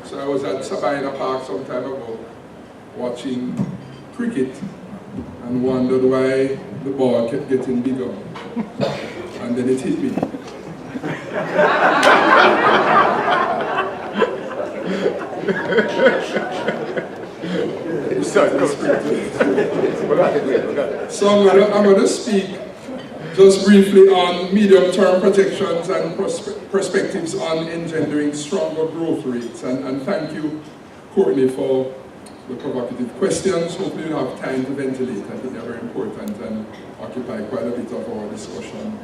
So I was at Sabina Park some time ago watching cricket and wondered why the ball kept getting bigger. And then it hit me. So I'm going to speak just briefly on medium-term projections and perspectives on engendering stronger growth rates. And thank you, Courtney, for the provocative questions. Hopefully you'll have time to ventilate. I think they're very important and occupy quite a bit of our discussion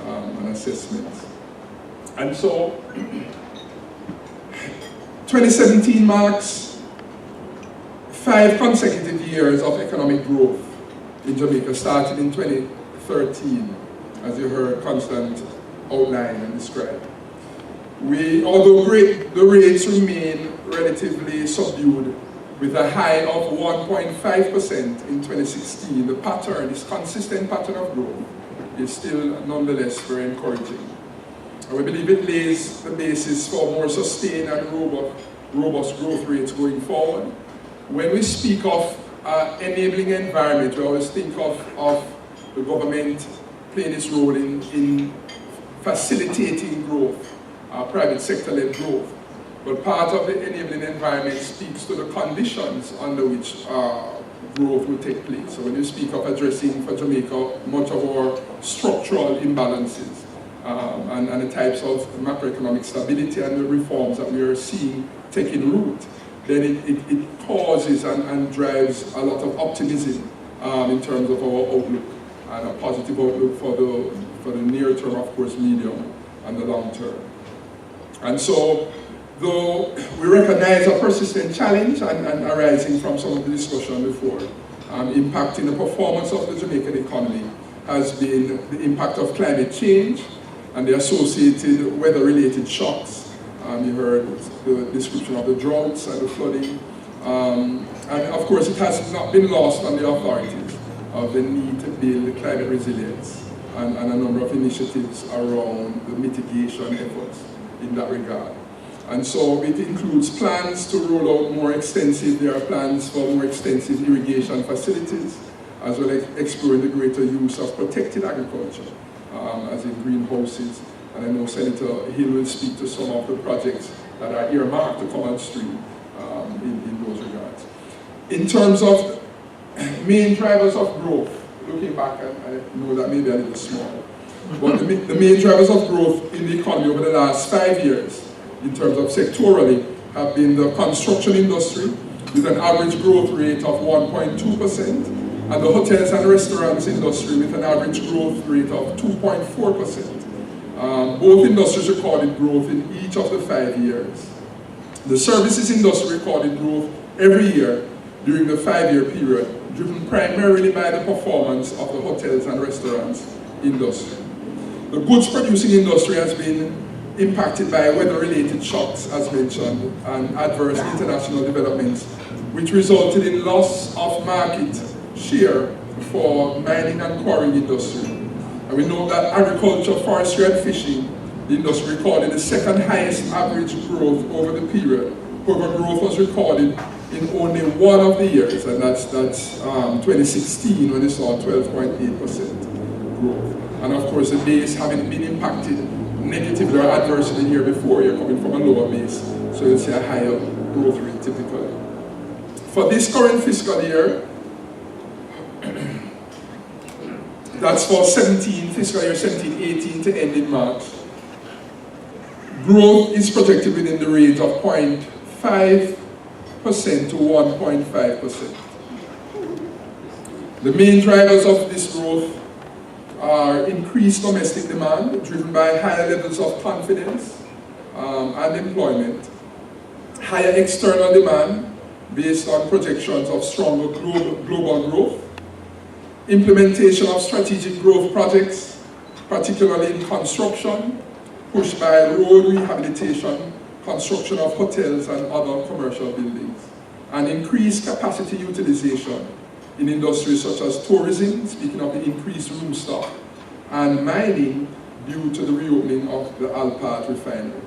and assessment. And so, 2017 marks 5 consecutive years of economic growth in Jamaica, starting in 2013, as you heard Constant outline and describe. Although the rates remain relatively subdued, with a high of 1.5% in 2016, the pattern, this consistent pattern of growth, is still nonetheless very encouraging. And we believe it lays the basis for more sustained and robust growth rates going forward. When we speak of enabling environment, we always think of the government playing its role in facilitating growth, private sector-led growth. But part of the enabling environment speaks to the conditions under which growth will take place. So when you speak of addressing for Jamaica much of our structural imbalances and the types of macroeconomic stability and the reforms that we are seeing taking root, then it causes and drives a lot of optimism in terms of our outlook, and a positive outlook for the near term, of course, medium and the long term. And so, though we recognize a persistent challenge and arising from some of the discussion before, impacting the performance of the Jamaican economy has been the impact of climate change and the associated weather-related shocks. You heard the description of the droughts and the flooding. And of course, it has not been lost on the authorities of the need to build climate resilience and a number of initiatives around the mitigation efforts in that regard. And so it includes plans to roll out there are plans for more extensive irrigation facilities, as well as exploring the greater use of protected agriculture, as in greenhouses. And I know Senator Hill will speak to some of the projects that are earmarked to come on stream in those regards. In terms of main drivers of growth, looking back, I know that may be a little small, but the main drivers of growth in the economy over the last 5 years, in terms of sectorally, have been the construction industry, with an average growth rate of 1.2%, and the hotels and restaurants industry with an average growth rate of 2.4%. Both industries recorded growth in each of the 5 years. The services industry recorded growth every year during the 5-year period, driven primarily by the performance of the hotels and restaurants industry. The goods producing industry has been impacted by weather-related shocks, as mentioned, and adverse international developments, which resulted in loss of market share for mining and quarrying industry. And we know that agriculture, forestry, and fishing, the industry recorded the second highest average growth over the period. However, growth was recorded in only one of the years, and that's 2016, when it saw 12.8% growth. And of course, the base having been impacted negatively or adversely the year before, you're coming from a lower base, so you'll see a higher growth rate typically. For this current fiscal year, that's for fiscal year 17-18 to end in March, growth is projected within the range of 0.5% to 1.5%. The main drivers of this growth are increased domestic demand, driven by higher levels of confidence and employment, higher external demand based on projections of stronger global growth, implementation of strategic growth projects, particularly in construction, pushed by road rehabilitation, construction of hotels and other commercial buildings, and increased capacity utilization in industries such as tourism, speaking of the increased room stock, and mining due to the reopening of the Alpart refinery.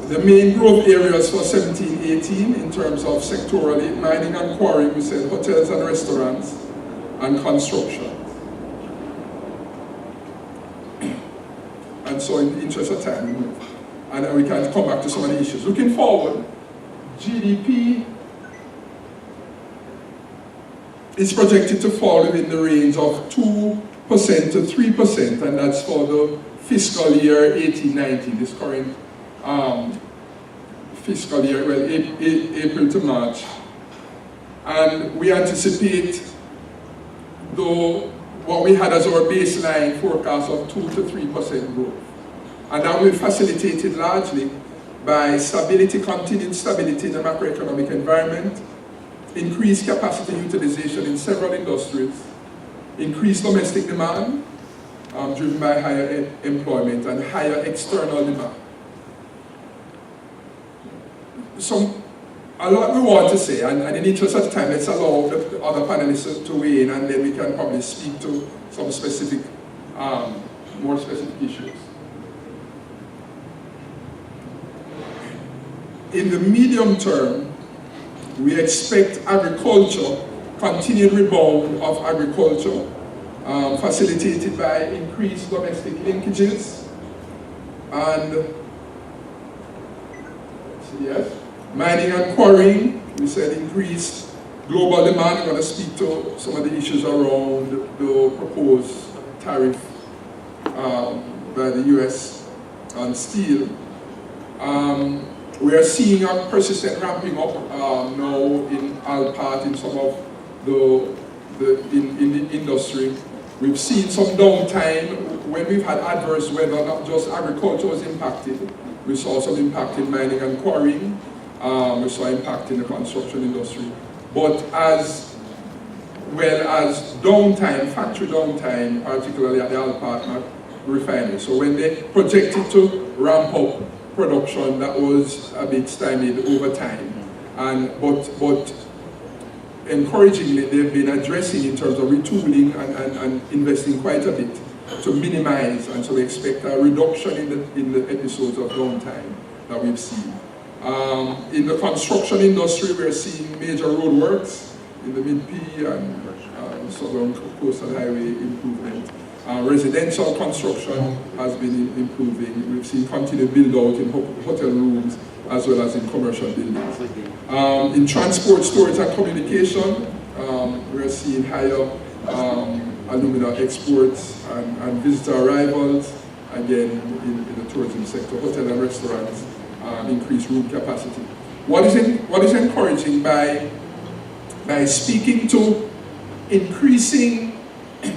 The main growth areas for 17-18 in terms of sectorally, mining and quarrying, we said hotels and restaurants, and construction. And so in the interest of time, we move. And we can come back to some of the issues. Looking forward, GDP is projected to fall within the range of 2% to 3%, and that's for the fiscal year 18-19, this current fiscal year, well, April to March. And we anticipate, though, what we had as our baseline forecast of 2 to 3% growth. And that will be facilitated largely by stability, continued stability in the macroeconomic environment, increased capacity utilization in several industries, increased domestic demand, driven by higher employment and higher external demand. A lot we want to say, and in the interest of time, let's allow the other panelists to weigh in, and then we can probably speak to some specific, more specific issues. In the medium term, we expect agriculture, continued rebound of agriculture, facilitated by increased domestic linkages, and yes, mining and quarrying, we said increased global demand. I'm going to speak to some of the issues around the proposed tariff by the US on steel. We are seeing a persistent ramping up now in Alpat, in some of in the industry. We've seen some downtime when we've had adverse weather. Not just agriculture was impacted. We saw some impact in mining and quarrying. We saw impact in the construction industry. But as well as downtime, factory downtime, particularly at the Alpat refinery. So when they projected to ramp up production, that was a bit stymied over time. But encouragingly, they've been addressing in terms of retooling and investing quite a bit to minimize, and so we expect a reduction in the episodes of downtime that we've seen. In the construction industry, we're seeing major roadworks in the Mid-P and Southern Coastal Highway improvement. Residential construction has been improving. We've seen continued build-out in hotel rooms as well as in commercial buildings. In transport, storage, and communication, we're seeing higher alumina exports and visitor arrivals. Again, in the tourism sector, hotel and restaurants, increased room capacity. What is encouraging by speaking to increasing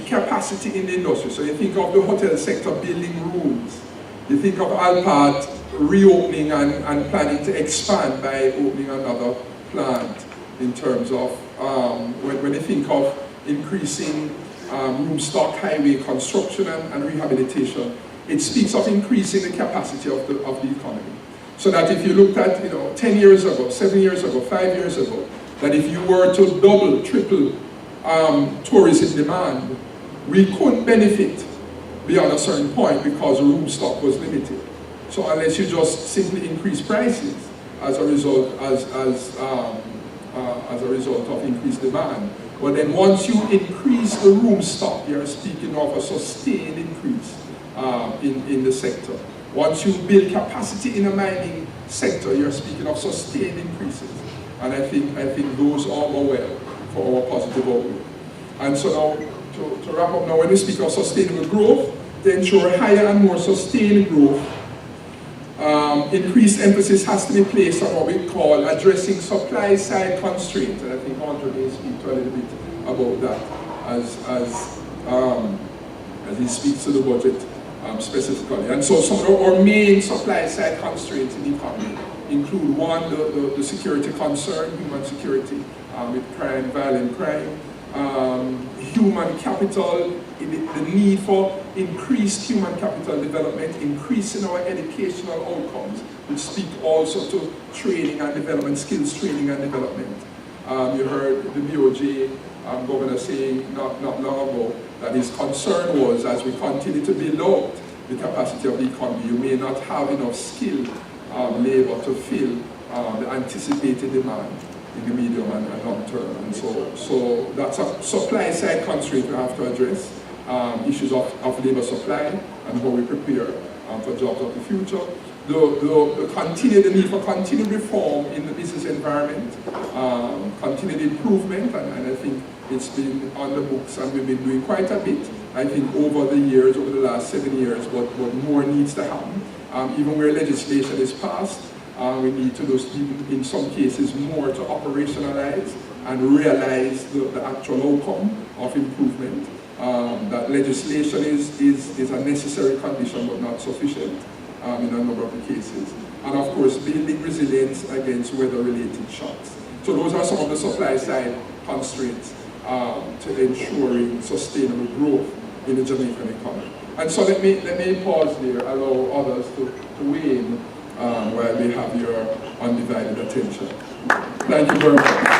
capacity in the industry. So you think of the hotel sector building rooms. You think of Alpat reopening and planning to expand by opening another plant in terms of, when you think of increasing room stock, highway construction and rehabilitation, it speaks of increasing the capacity of the economy. So that if you looked at, 10 years ago, 7 years ago, 5 years ago, that if you were to double, triple tourism demand, we couldn't benefit beyond a certain point because the room stock was limited. So unless you just simply increase prices as a result of increased demand. But then once you increase the room stock, you're speaking of a sustained increase in the sector. Once you build capacity in the mining sector, you're speaking of sustained increases. And I think those all go well for our positive outlook. And so now, to wrap up now, when we speak of sustainable growth, to ensure higher and more sustained growth, increased emphasis has to be placed on what we call addressing supply side constraints. And I think Andre may speak to a little bit about that as he speaks to the budget specifically. And so some of our main supply side constraints in the economy include one, the security concern, human security with crime, violent crime, human capital, the need for increased human capital development, increasing our educational outcomes, which speak also to training and development, skills training and development. You heard the BOJ governor saying not long ago that his concern was, as we continue to build out the capacity of the economy, you may not have enough skill labor to fill the anticipated demand in the medium and long term. And so that's a supply side constraint we have to address, issues of labor supply and how we prepare for jobs of the future. The need for continued reform in the business environment, continued improvement, and I think it's been on the books and we've been doing quite a bit, I think, over the years, over the last 7 years, but more needs to happen. Even where legislation is passed, we need to do, in some cases, more to operationalize and realize the actual outcome of improvement. That legislation is a necessary condition but not sufficient in a number of the cases. And of course, building resilience against weather-related shocks. So those are some of the supply side constraints to ensuring sustainable growth in the Jamaican economy. And so let me pause there, allow others to weigh in while they have your undivided attention. Thank you very much.